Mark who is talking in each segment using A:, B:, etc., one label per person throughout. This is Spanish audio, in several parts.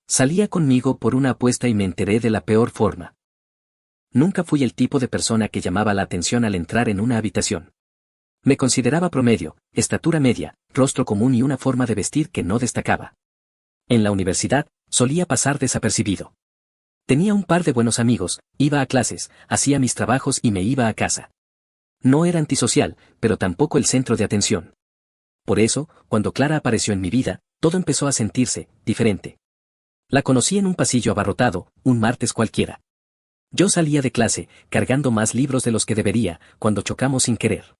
A: Salía conmigo por una apuesta y me enteré de la peor forma. Nunca fui el tipo de persona que llamaba la atención al entrar en una habitación. Me consideraba promedio, estatura media, rostro común y una forma de vestir que no destacaba. En la universidad, solía pasar desapercibido. Tenía un par de buenos amigos, iba a clases, hacía mis trabajos y me iba a casa. No era antisocial, pero tampoco el centro de atención. Por eso, cuando Clara apareció en mi vida, todo empezó a sentirse diferente. La conocí en un pasillo abarrotado, un martes cualquiera. Yo salía de clase, cargando más libros de los que debería, cuando chocamos sin querer.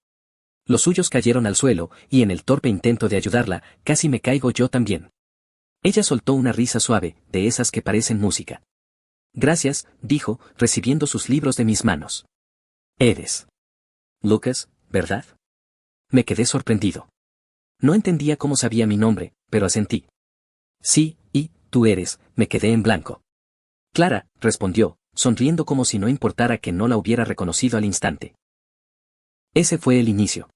A: Los suyos cayeron al suelo, y en el torpe intento de ayudarla, casi me caigo yo también. Ella soltó una risa suave, de esas que parecen música. Gracias, dijo, recibiendo sus libros de mis manos. Eres Lucas, ¿verdad? Me quedé sorprendido. No entendía cómo sabía mi nombre, pero asentí. Sí, y tú eres, me quedé en blanco. Clara, respondió, sonriendo como si no importara que no la hubiera reconocido al instante. Ese fue el inicio.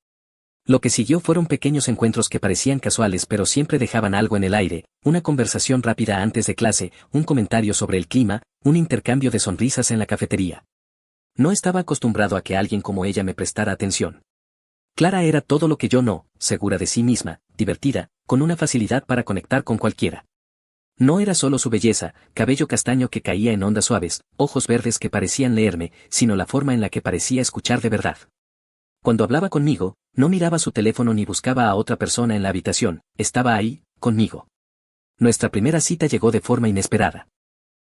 A: Lo que siguió fueron pequeños encuentros que parecían casuales pero siempre dejaban algo en el aire, una conversación rápida antes de clase, un comentario sobre el clima, un intercambio de sonrisas en la cafetería. No estaba acostumbrado a que alguien como ella me prestara atención. Clara era todo lo que yo no, segura de sí misma, divertida, con una facilidad para conectar con cualquiera. No era solo su belleza, cabello castaño que caía en ondas suaves, ojos verdes que parecían leerme, sino la forma en la que parecía escuchar de verdad. Cuando hablaba conmigo, no miraba su teléfono ni buscaba a otra persona en la habitación, estaba ahí, conmigo. Nuestra primera cita llegó de forma inesperada.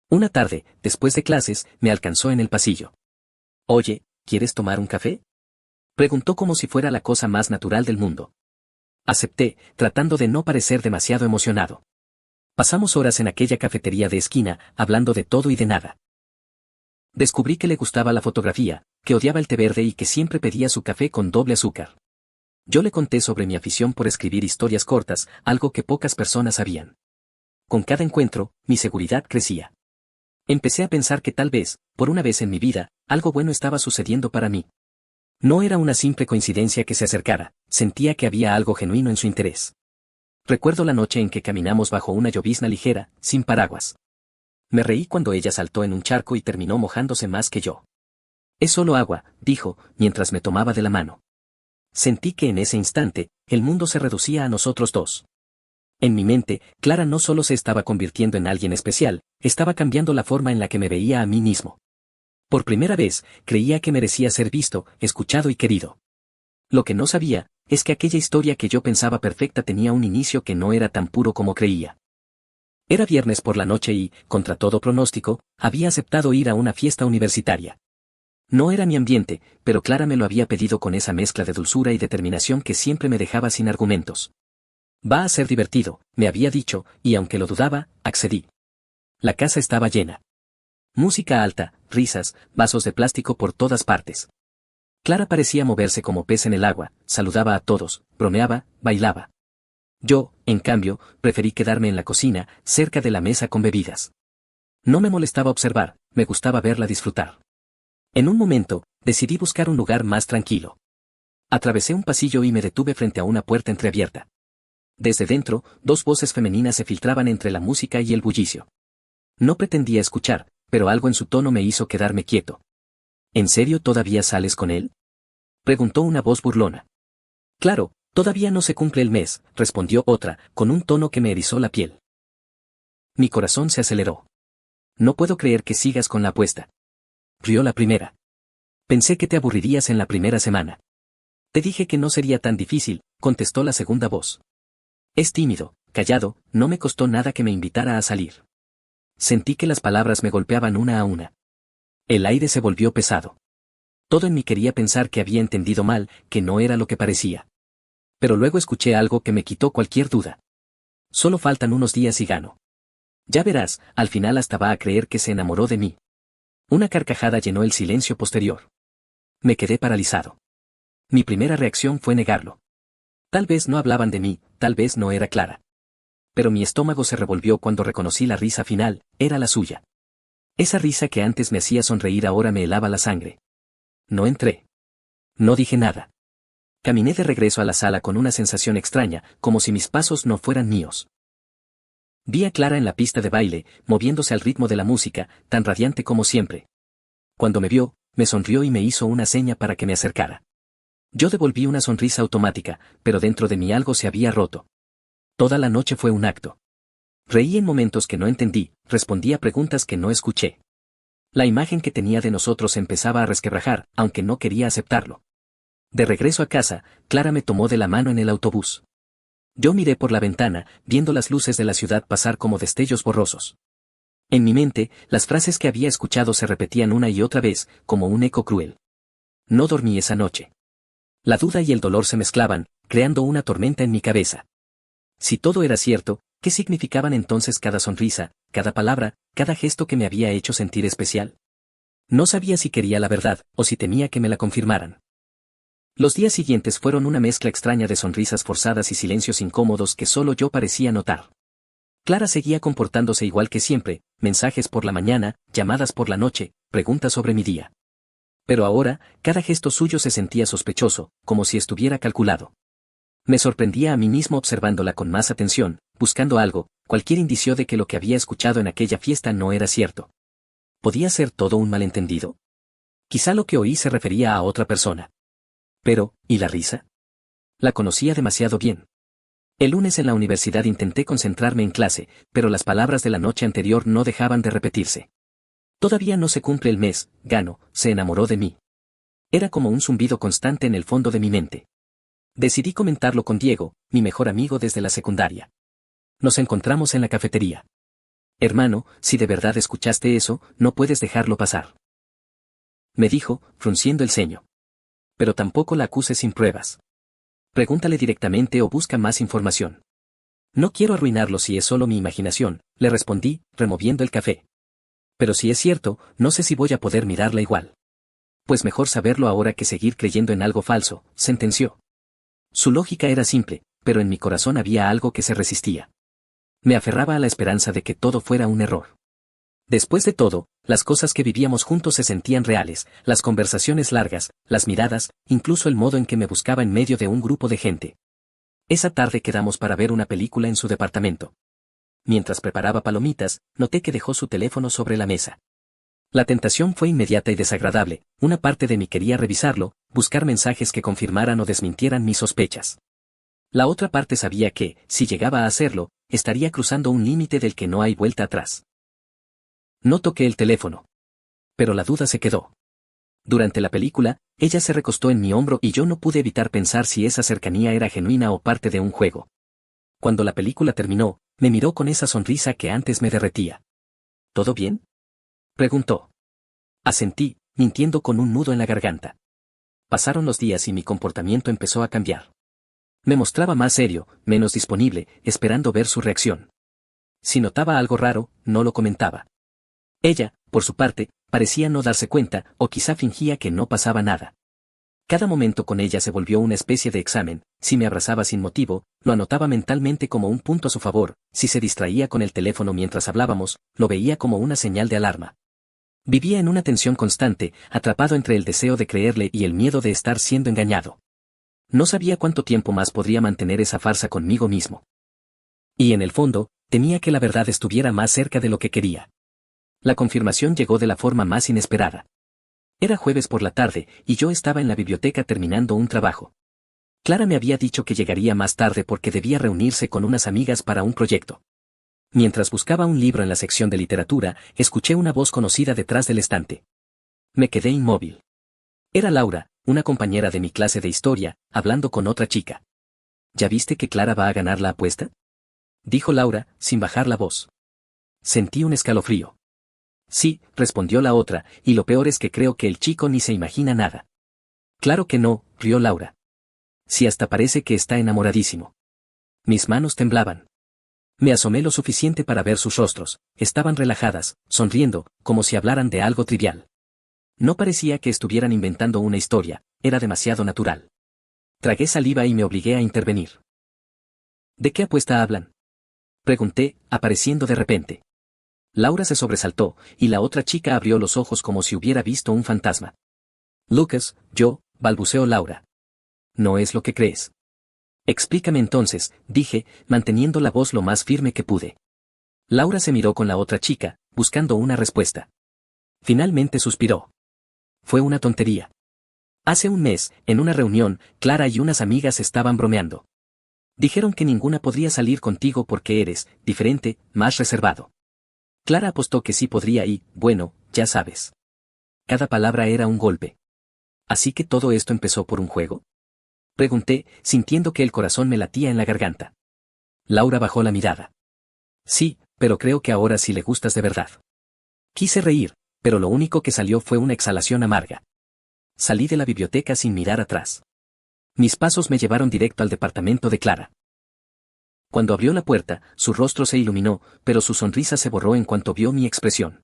A: Una tarde, después de clases, me alcanzó en el pasillo. Oye, ¿quieres tomar un café? Preguntó como si fuera la cosa más natural del mundo. Acepté, tratando de no parecer demasiado emocionado. Pasamos horas en aquella cafetería de esquina, hablando de todo y de nada. Descubrí que le gustaba la fotografía, que odiaba el té verde y que siempre pedía su café con doble azúcar. Yo le conté sobre mi afición por escribir historias cortas, algo que pocas personas sabían. Con cada encuentro, mi seguridad crecía. Empecé a pensar que tal vez, por una vez en mi vida, algo bueno estaba sucediendo para mí. No era una simple coincidencia que se acercara, sentía que había algo genuino en su interés. Recuerdo la noche en que caminamos bajo una llovizna ligera, sin paraguas. Me reí cuando ella saltó en un charco y terminó mojándose más que yo. Es solo agua, dijo, mientras me tomaba de la mano. Sentí que en ese instante, el mundo se reducía a nosotros dos. En mi mente, Clara no solo se estaba convirtiendo en alguien especial, estaba cambiando la forma en la que me veía a mí mismo. Por primera vez, creía que merecía ser visto, escuchado y querido. Lo que no sabía, es que aquella historia que yo pensaba perfecta tenía un inicio que no era tan puro como creía. Era viernes por la noche y, contra todo pronóstico, había aceptado ir a una fiesta universitaria. No era mi ambiente, pero Clara me lo había pedido con esa mezcla de dulzura y determinación que siempre me dejaba sin argumentos. Va a ser divertido, me había dicho, y aunque lo dudaba, accedí. La casa estaba llena. Música alta, risas, vasos de plástico por todas partes. Clara parecía moverse como pez en el agua, saludaba a todos, bromeaba, bailaba. Yo, en cambio, preferí quedarme en la cocina, cerca de la mesa con bebidas. No me molestaba observar, me gustaba verla disfrutar. En un momento, decidí buscar un lugar más tranquilo. Atravesé un pasillo y me detuve frente a una puerta entreabierta. Desde dentro, dos voces femeninas se filtraban entre la música y el bullicio. No pretendía escuchar, pero algo en su tono me hizo quedarme quieto. ¿En serio todavía sales con él?, preguntó una voz burlona. Claro, todavía no se cumple el mes, respondió otra, con un tono que me erizó la piel. Mi corazón se aceleró. No puedo creer que sigas con la apuesta. Rió la primera. Pensé que te aburrirías en la primera semana. Te dije que no sería tan difícil, contestó la segunda voz. Es tímido, callado, no me costó nada que me invitara a salir. Sentí que las palabras me golpeaban una a una. El aire se volvió pesado. Todo en mí quería pensar que había entendido mal, que no era lo que parecía. Pero luego escuché algo que me quitó cualquier duda. Solo faltan unos días y gano. Ya verás, al final hasta va a creer que se enamoró de mí. Una carcajada llenó el silencio posterior. Me quedé paralizado. Mi primera reacción fue negarlo. Tal vez no hablaban de mí, tal vez no era Clara. Pero mi estómago se revolvió cuando reconocí la risa final, era la suya. Esa risa que antes me hacía sonreír ahora me helaba la sangre. No entré. No dije nada. Caminé de regreso a la sala con una sensación extraña, como si mis pasos no fueran míos. Vi a Clara en la pista de baile, moviéndose al ritmo de la música, tan radiante como siempre. Cuando me vio, me sonrió y me hizo una seña para que me acercara. Yo devolví una sonrisa automática, pero dentro de mí algo se había roto. Toda la noche fue un acto. Reí en momentos que no entendí, respondí a preguntas que no escuché. La imagen que tenía de nosotros empezaba a resquebrajar, aunque no quería aceptarlo. De regreso a casa, Clara me tomó de la mano en el autobús. Yo miré por la ventana, viendo las luces de la ciudad pasar como destellos borrosos. En mi mente, las frases que había escuchado se repetían una y otra vez, como un eco cruel. No dormí esa noche. La duda y el dolor se mezclaban, creando una tormenta en mi cabeza. Si todo era cierto, ¿qué significaban entonces cada sonrisa, cada palabra, cada gesto que me había hecho sentir especial? No sabía si quería la verdad, o si temía que me la confirmaran. Los días siguientes fueron una mezcla extraña de sonrisas forzadas y silencios incómodos que solo yo parecía notar. Clara seguía comportándose igual que siempre, mensajes por la mañana, llamadas por la noche, preguntas sobre mi día. Pero ahora, cada gesto suyo se sentía sospechoso, como si estuviera calculado. Me sorprendía a mí mismo observándola con más atención, buscando algo, cualquier indicio de que lo que había escuchado en aquella fiesta no era cierto. ¿Podía ser todo un malentendido? Quizá lo que oí se refería a otra persona. Pero, ¿y la risa? La conocía demasiado bien. El lunes en la universidad intenté concentrarme en clase, pero las palabras de la noche anterior no dejaban de repetirse. Todavía no se cumple el mes, Gano, se enamoró de mí. Era como un zumbido constante en el fondo de mi mente. Decidí comentarlo con Diego, mi mejor amigo desde la secundaria. Nos encontramos en la cafetería. Hermano, si de verdad escuchaste eso, no puedes dejarlo pasar. Me dijo, frunciendo el ceño. Pero tampoco la acuses sin pruebas. Pregúntale directamente o busca más información. No quiero arruinarlo si es solo mi imaginación, le respondí, removiendo el café. Pero si es cierto, no sé si voy a poder mirarla igual. Pues mejor saberlo ahora que seguir creyendo en algo falso, sentenció. Su lógica era simple, pero en mi corazón había algo que se resistía. Me aferraba a la esperanza de que todo fuera un error. Después de todo, las cosas que vivíamos juntos se sentían reales, las conversaciones largas, las miradas, incluso el modo en que me buscaba en medio de un grupo de gente. Esa tarde quedamos para ver una película en su departamento. Mientras preparaba palomitas, noté que dejó su teléfono sobre la mesa. La tentación fue inmediata y desagradable, una parte de mí quería revisarlo, buscar mensajes que confirmaran o desmintieran mis sospechas. La otra parte sabía que, si llegaba a hacerlo, estaría cruzando un límite del que no hay vuelta atrás. No toqué el teléfono. Pero la duda se quedó. Durante la película, ella se recostó en mi hombro y yo no pude evitar pensar si esa cercanía era genuina o parte de un juego. Cuando la película terminó, me miró con esa sonrisa que antes me derretía. ¿Todo bien?, preguntó. Asentí, mintiendo con un nudo en la garganta. Pasaron los días y mi comportamiento empezó a cambiar. Me mostraba más serio, menos disponible, esperando ver su reacción. Si notaba algo raro, no lo comentaba. Ella, por su parte, parecía no darse cuenta, o quizá fingía que no pasaba nada. Cada momento con ella se volvió una especie de examen, si me abrazaba sin motivo, lo anotaba mentalmente como un punto a su favor, si se distraía con el teléfono mientras hablábamos, lo veía como una señal de alarma. Vivía en una tensión constante, atrapado entre el deseo de creerle y el miedo de estar siendo engañado. No sabía cuánto tiempo más podría mantener esa farsa conmigo mismo. Y en el fondo, temía que la verdad estuviera más cerca de lo que quería. La confirmación llegó de la forma más inesperada. Era jueves por la tarde, y yo estaba en la biblioteca terminando un trabajo. Clara me había dicho que llegaría más tarde porque debía reunirse con unas amigas para un proyecto. Mientras buscaba un libro en la sección de literatura, escuché una voz conocida detrás del estante. Me quedé inmóvil. Era Laura, una compañera de mi clase de historia, hablando con otra chica. ¿Ya viste que Clara va a ganar la apuesta?, dijo Laura, sin bajar la voz. Sentí un escalofrío. Sí, respondió la otra, y lo peor es que creo que el chico ni se imagina nada. Claro que no, rió Laura. Sí, hasta parece que está enamoradísimo. Mis manos temblaban. Me asomé lo suficiente para ver sus rostros, estaban relajadas, sonriendo, como si hablaran de algo trivial. No parecía que estuvieran inventando una historia, era demasiado natural. Tragué saliva y me obligué a intervenir. ¿De qué apuesta hablan?, pregunté, apareciendo de repente. Laura se sobresaltó, y la otra chica abrió los ojos como si hubiera visto un fantasma. Lucas, balbuceó Laura. ¿No es lo que crees? Explícame entonces, dije, manteniendo la voz lo más firme que pude. Laura se miró con la otra chica, buscando una respuesta. Finalmente suspiró. Fue una tontería. Hace un mes, en una reunión, Clara y unas amigas estaban bromeando. Dijeron que ninguna podría salir contigo porque eres, diferente, más reservado. Clara apostó que sí podría y, bueno, ya sabes. Cada palabra era un golpe. ¿Así que todo esto empezó por un juego? Pregunté, sintiendo que el corazón me latía en la garganta. Laura bajó la mirada. Sí, pero creo que ahora sí le gustas de verdad. Quise reír, pero lo único que salió fue una exhalación amarga. Salí de la biblioteca sin mirar atrás. Mis pasos me llevaron directo al departamento de Clara. Cuando abrió la puerta, su rostro se iluminó, pero su sonrisa se borró en cuanto vio mi expresión.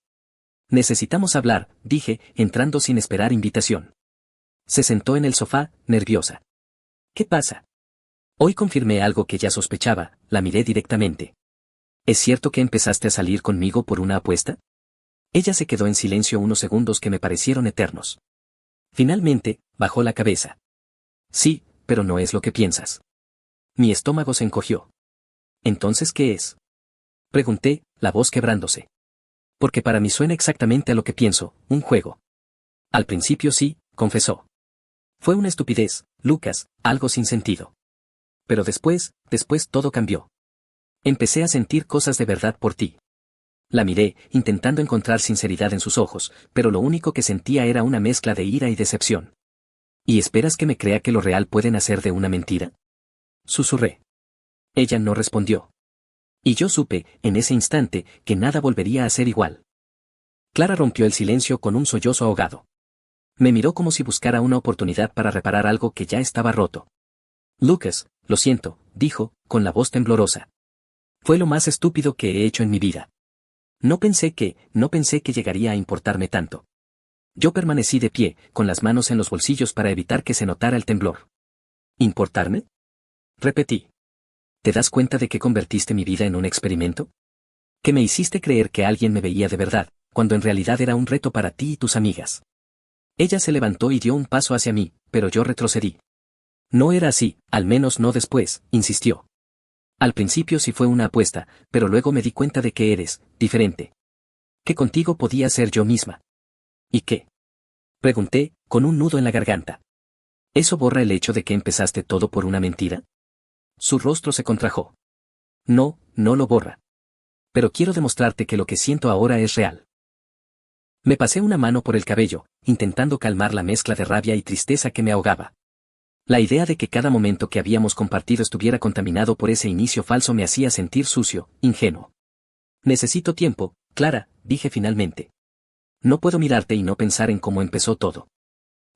A: Necesitamos hablar, dije, entrando sin esperar invitación. Se sentó en el sofá, nerviosa. ¿Qué pasa? Hoy confirmé algo que ya sospechaba, la miré directamente. ¿Es cierto que empezaste a salir conmigo por una apuesta? Ella se quedó en silencio unos segundos que me parecieron eternos. Finalmente, bajó la cabeza. Sí, pero no es lo que piensas. Mi estómago se encogió. ¿Entonces qué es? Pregunté, la voz quebrándose. Porque para mí suena exactamente a lo que pienso, un juego. Al principio sí, confesó. Fue una estupidez, Lucas, algo sin sentido. Pero después todo cambió. Empecé a sentir cosas de verdad por ti. La miré, intentando encontrar sinceridad en sus ojos, pero lo único que sentía era una mezcla de ira y decepción. ¿Y esperas que me crea que lo real puede nacer de una mentira? Susurré. Ella no respondió. Y yo supe, en ese instante, que nada volvería a ser igual. Clara rompió el silencio con un sollozo ahogado. Me miró como si buscara una oportunidad para reparar algo que ya estaba roto. Lucas, lo siento, dijo, con la voz temblorosa. Fue lo más estúpido que he hecho en mi vida. No pensé que llegaría a importarme tanto. Yo permanecí de pie, con las manos en los bolsillos para evitar que se notara el temblor. ¿Importarme? Repetí. ¿Te das cuenta de que convertiste mi vida en un experimento? Que me hiciste creer que alguien me veía de verdad, cuando en realidad era un reto para ti y tus amigas. Ella se levantó y dio un paso hacia mí, pero yo retrocedí. No era así, al menos no después, insistió. Al principio sí fue una apuesta, pero luego me di cuenta de que eres, diferente. Que contigo podía ser yo misma. ¿Y qué? Pregunté, con un nudo en la garganta. ¿Eso borra el hecho de que empezaste todo por una mentira? Su rostro se contrajo. No, no lo borra. Pero quiero demostrarte que lo que siento ahora es real. Me pasé una mano por el cabello, intentando calmar la mezcla de rabia y tristeza que me ahogaba. La idea de que cada momento que habíamos compartido estuviera contaminado por ese inicio falso me hacía sentir sucio, ingenuo. Necesito tiempo, Clara, dije finalmente. No puedo mirarte y no pensar en cómo empezó todo.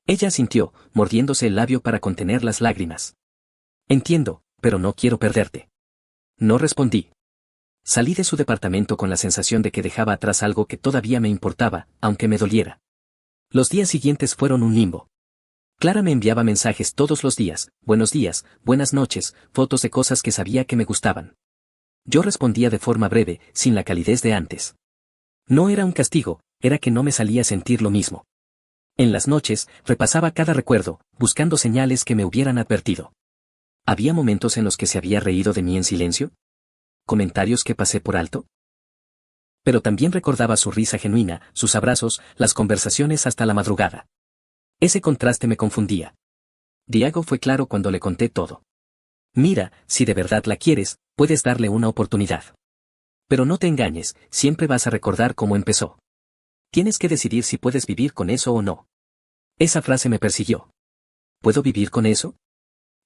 A: Ella asintió, mordiéndose el labio para contener las lágrimas. Entiendo, pero no quiero perderte. No respondí. Salí de su departamento con la sensación de que dejaba atrás algo que todavía me importaba, aunque me doliera. Los días siguientes fueron un limbo. Clara me enviaba mensajes todos los días, buenos días, buenas noches, fotos de cosas que sabía que me gustaban. Yo respondía de forma breve, sin la calidez de antes. No era un castigo, era que no me salía sentir lo mismo. En las noches, repasaba cada recuerdo, buscando señales que me hubieran advertido. ¿Había momentos en los que se había reído de mí en silencio? ¿Comentarios que pasé por alto? Pero también recordaba su risa genuina, sus abrazos, las conversaciones hasta la madrugada. Ese contraste me confundía. Diego fue claro cuando le conté todo. Mira, si de verdad la quieres, puedes darle una oportunidad. Pero no te engañes, siempre vas a recordar cómo empezó. Tienes que decidir si puedes vivir con eso o no. Esa frase me persiguió. ¿Puedo vivir con eso?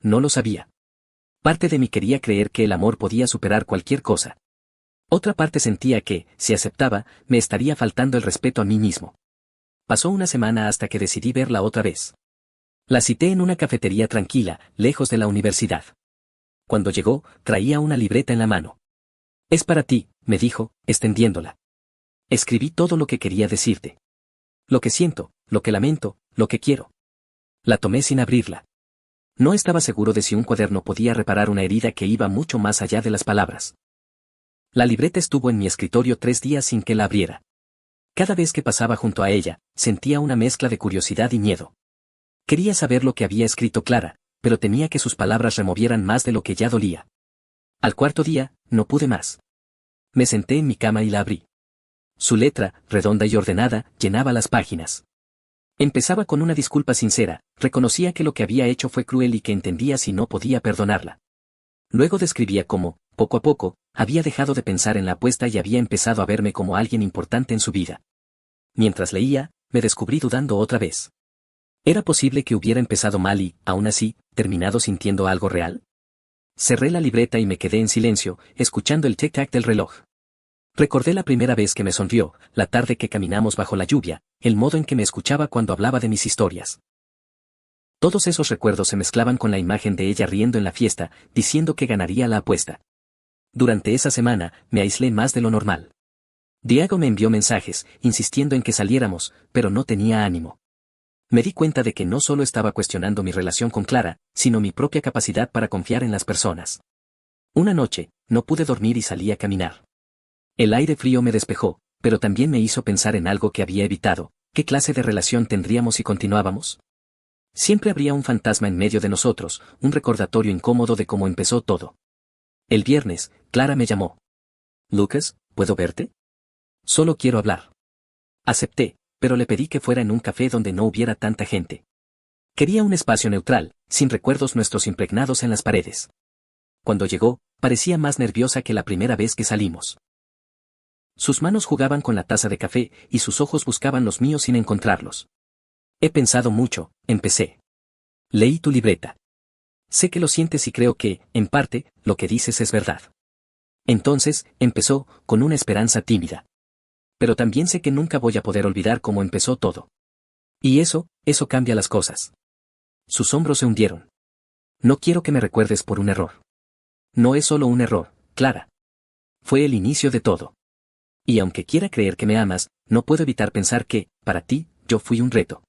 A: No lo sabía. Parte de mí quería creer que el amor podía superar cualquier cosa. Otra parte sentía que, si aceptaba, me estaría faltando el respeto a mí mismo. Pasó una semana hasta que decidí verla otra vez. La cité en una cafetería tranquila, lejos de la universidad. Cuando llegó, traía una libreta en la mano. Es para ti, me dijo, extendiéndola. Escribí todo lo que quería decirte. Lo que siento, lo que lamento, lo que quiero. La tomé sin abrirla. No estaba seguro de si un cuaderno podía reparar una herida que iba mucho más allá de las palabras. La libreta estuvo en mi escritorio 3 días sin que la abriera. Cada vez que pasaba junto a ella, sentía una mezcla de curiosidad y miedo. Quería saber lo que había escrito Clara, pero temía que sus palabras removieran más de lo que ya dolía. Al 4.º día, no pude más. Me senté en mi cama y la abrí. Su letra, redonda y ordenada, llenaba las páginas. Empezaba con una disculpa sincera, reconocía que lo que había hecho fue cruel y que entendía si no podía perdonarla. Luego describía cómo, poco a poco, había dejado de pensar en la apuesta y había empezado a verme como alguien importante en su vida. Mientras leía, me descubrí dudando otra vez. ¿Era posible que hubiera empezado mal y, aún así, terminado sintiendo algo real? Cerré la libreta y me quedé en silencio, escuchando el tic-tac del reloj. Recordé la primera vez que me sonrió, la tarde que caminamos bajo la lluvia, el modo en que me escuchaba cuando hablaba de mis historias. Todos esos recuerdos se mezclaban con la imagen de ella riendo en la fiesta, diciendo que ganaría la apuesta. Durante esa semana, me aislé más de lo normal. Diego me envió mensajes, insistiendo en que saliéramos, pero no tenía ánimo. Me di cuenta de que no solo estaba cuestionando mi relación con Clara, sino mi propia capacidad para confiar en las personas. Una noche, no pude dormir y salí a caminar. El aire frío me despejó, pero también me hizo pensar en algo que había evitado. ¿Qué clase de relación tendríamos si continuábamos? Siempre habría un fantasma en medio de nosotros, un recordatorio incómodo de cómo empezó todo. El viernes, Clara me llamó. «Lucas, ¿puedo verte? Solo quiero hablar». Acepté, pero le pedí que fuera en un café donde no hubiera tanta gente. Quería un espacio neutral, sin recuerdos nuestros impregnados en las paredes. Cuando llegó, parecía más nerviosa que la primera vez que salimos. Sus manos jugaban con la taza de café y sus ojos buscaban los míos sin encontrarlos. «He pensado mucho», empecé. «Leí tu libreta. Sé que lo sientes y creo que, en parte, lo que dices es verdad». Entonces, empezó, con una esperanza tímida. «Pero también sé que nunca voy a poder olvidar cómo empezó todo. Y eso cambia las cosas». Sus hombros se hundieron. «No quiero que me recuerdes por un error. No es solo un error, Clara. Fue el inicio de todo. Y aunque quiera creer que me amas, no puedo evitar pensar que, para ti, yo fui un reto».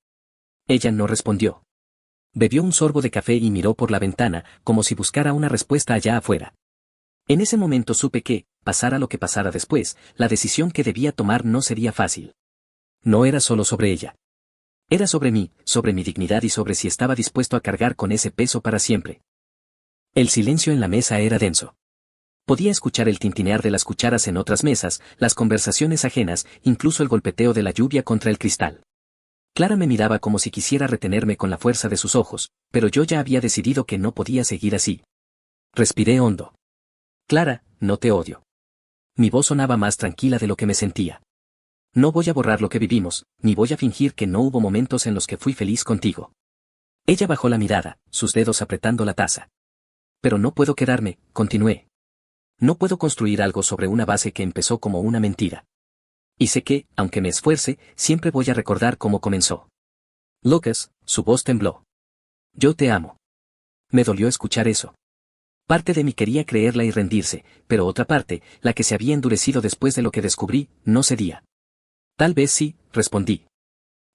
A: Ella no respondió. Bebió un sorbo de café y miró por la ventana, como si buscara una respuesta allá afuera. En ese momento supe que, pasara lo que pasara después, la decisión que debía tomar no sería fácil. No era solo sobre ella. Era sobre mí, sobre mi dignidad y sobre si estaba dispuesto a cargar con ese peso para siempre. El silencio en la mesa era denso. Podía escuchar el tintinear de las cucharas en otras mesas, las conversaciones ajenas, incluso el golpeteo de la lluvia contra el cristal. Clara me miraba como si quisiera retenerme con la fuerza de sus ojos, pero yo ya había decidido que no podía seguir así. Respiré hondo. «Clara, no te odio». Mi voz sonaba más tranquila de lo que me sentía. «No voy a borrar lo que vivimos, ni voy a fingir que no hubo momentos en los que fui feliz contigo». Ella bajó la mirada, sus dedos apretando la taza. «Pero no puedo quedarme», continué. «No puedo construir algo sobre una base que empezó como una mentira. Y sé que, aunque me esfuerce, siempre voy a recordar cómo comenzó». «Lucas», su voz tembló. «Yo te amo». Me dolió escuchar eso. Parte de mí quería creerla y rendirse, pero otra parte, la que se había endurecido después de lo que descubrí, no cedía. «Tal vez sí», respondí.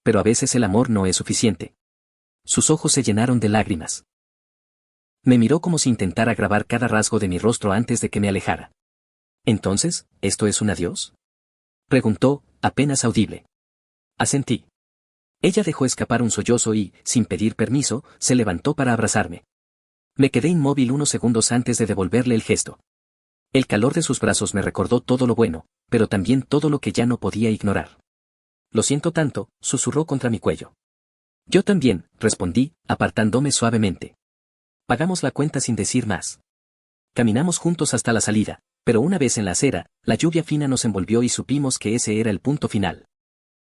A: «Pero a veces el amor no es suficiente». Sus ojos se llenaron de lágrimas. Me miró como si intentara grabar cada rasgo de mi rostro antes de que me alejara. «¿Entonces, esto es un adiós?», preguntó, apenas audible. Asentí. Ella dejó escapar un sollozo y, sin pedir permiso, se levantó para abrazarme. Me quedé inmóvil unos segundos antes de devolverle el gesto. El calor de sus brazos me recordó todo lo bueno, pero también todo lo que ya no podía ignorar. «Lo siento tanto», susurró contra mi cuello. «Yo también», respondí, apartándome suavemente. Pagamos la cuenta sin decir más. Caminamos juntos hasta la salida, pero una vez en la acera, la lluvia fina nos envolvió y supimos que ese era el punto final.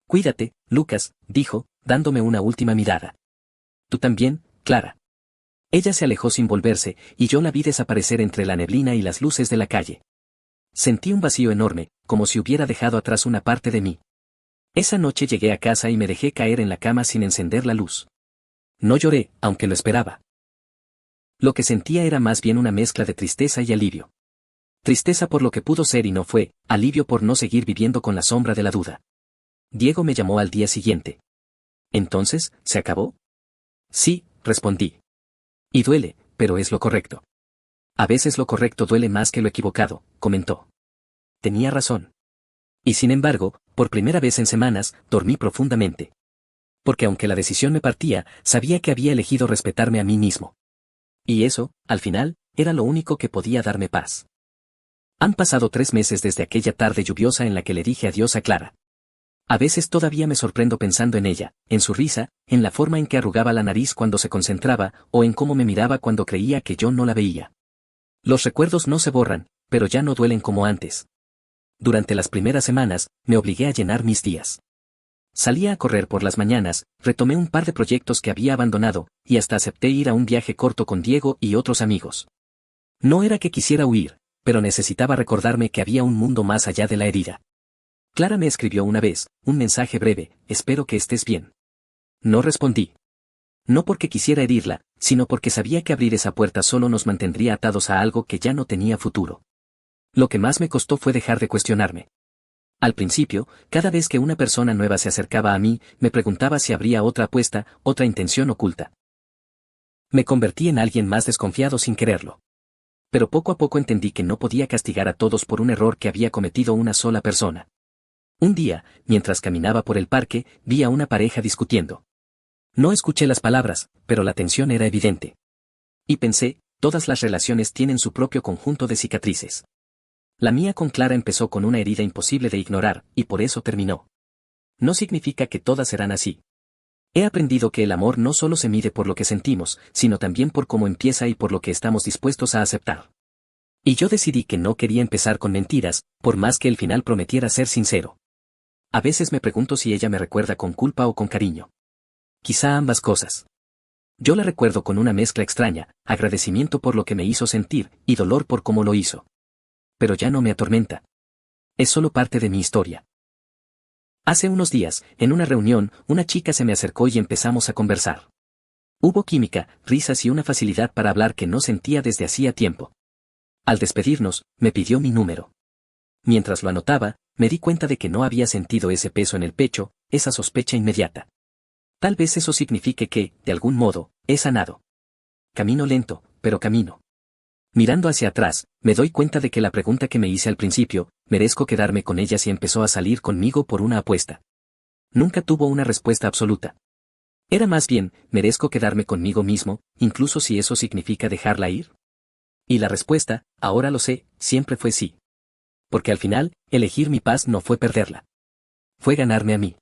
A: «Cuídate, Lucas», dijo, dándome una última mirada. «Tú también, Clara». Ella se alejó sin volverse, y yo la vi desaparecer entre la neblina y las luces de la calle. Sentí un vacío enorme, como si hubiera dejado atrás una parte de mí. Esa noche llegué a casa y me dejé caer en la cama sin encender la luz. No lloré, aunque lo esperaba. Lo que sentía era más bien una mezcla de tristeza y alivio. Tristeza por lo que pudo ser y no fue, alivio por no seguir viviendo con la sombra de la duda. Diego me llamó al día siguiente. «¿Entonces, se acabó?». «Sí», respondí. «Y duele, pero es lo correcto». «A veces lo correcto duele más que lo equivocado», comentó. Tenía razón. Y sin embargo, por primera vez en semanas, dormí profundamente. Porque aunque la decisión me partía, sabía que había elegido respetarme a mí mismo. Y eso, al final, era lo único que podía darme paz. Han pasado 3 meses desde aquella tarde lluviosa en la que le dije adiós a Clara. A veces todavía me sorprendo pensando en ella, en su risa, en la forma en que arrugaba la nariz cuando se concentraba, o en cómo me miraba cuando creía que yo no la veía. Los recuerdos no se borran, pero ya no duelen como antes. Durante las primeras semanas, me obligué a llenar mis días. Salía a correr por las mañanas, retomé un par de proyectos que había abandonado, y hasta acepté ir a un viaje corto con Diego y otros amigos. No era que quisiera huir, pero necesitaba recordarme que había un mundo más allá de la herida. Clara me escribió una vez, un mensaje breve: espero que estés bien. No respondí. No porque quisiera herirla, sino porque sabía que abrir esa puerta solo nos mantendría atados a algo que ya no tenía futuro. Lo que más me costó fue dejar de cuestionarme. Al principio, cada vez que una persona nueva se acercaba a mí, me preguntaba si habría otra apuesta, otra intención oculta. Me convertí en alguien más desconfiado sin quererlo. Pero poco a poco entendí que no podía castigar a todos por un error que había cometido una sola persona. Un día, mientras caminaba por el parque, vi a una pareja discutiendo. No escuché las palabras, pero la tensión era evidente. Y pensé, todas las relaciones tienen su propio conjunto de cicatrices. La mía con Clara empezó con una herida imposible de ignorar, y por eso terminó. No significa que todas serán así. He aprendido que el amor no solo se mide por lo que sentimos, sino también por cómo empieza y por lo que estamos dispuestos a aceptar. Y yo decidí que no quería empezar con mentiras, por más que el final prometiera ser sincero. A veces me pregunto si ella me recuerda con culpa o con cariño. Quizá ambas cosas. Yo la recuerdo con una mezcla extraña, agradecimiento por lo que me hizo sentir, y dolor por cómo lo hizo. Pero ya no me atormenta. Es solo parte de mi historia. Hace unos días, en una reunión, una chica se me acercó y empezamos a conversar. Hubo química, risas y una facilidad para hablar que no sentía desde hacía tiempo. Al despedirnos, me pidió mi número. Mientras lo anotaba, me di cuenta de que no había sentido ese peso en el pecho, esa sospecha inmediata. Tal vez eso signifique que, de algún modo, he sanado. Camino lento, pero camino. Mirando hacia atrás, me doy cuenta de que la pregunta que me hice al principio, ¿merezco quedarme con ella si empezó a salir conmigo por una apuesta? Nunca tuvo una respuesta absoluta. Era más bien, ¿merezco quedarme conmigo mismo, incluso si eso significa dejarla ir? Y la respuesta, ahora lo sé, siempre fue sí. Porque al final, elegir mi paz no fue perderla. Fue ganarme a mí.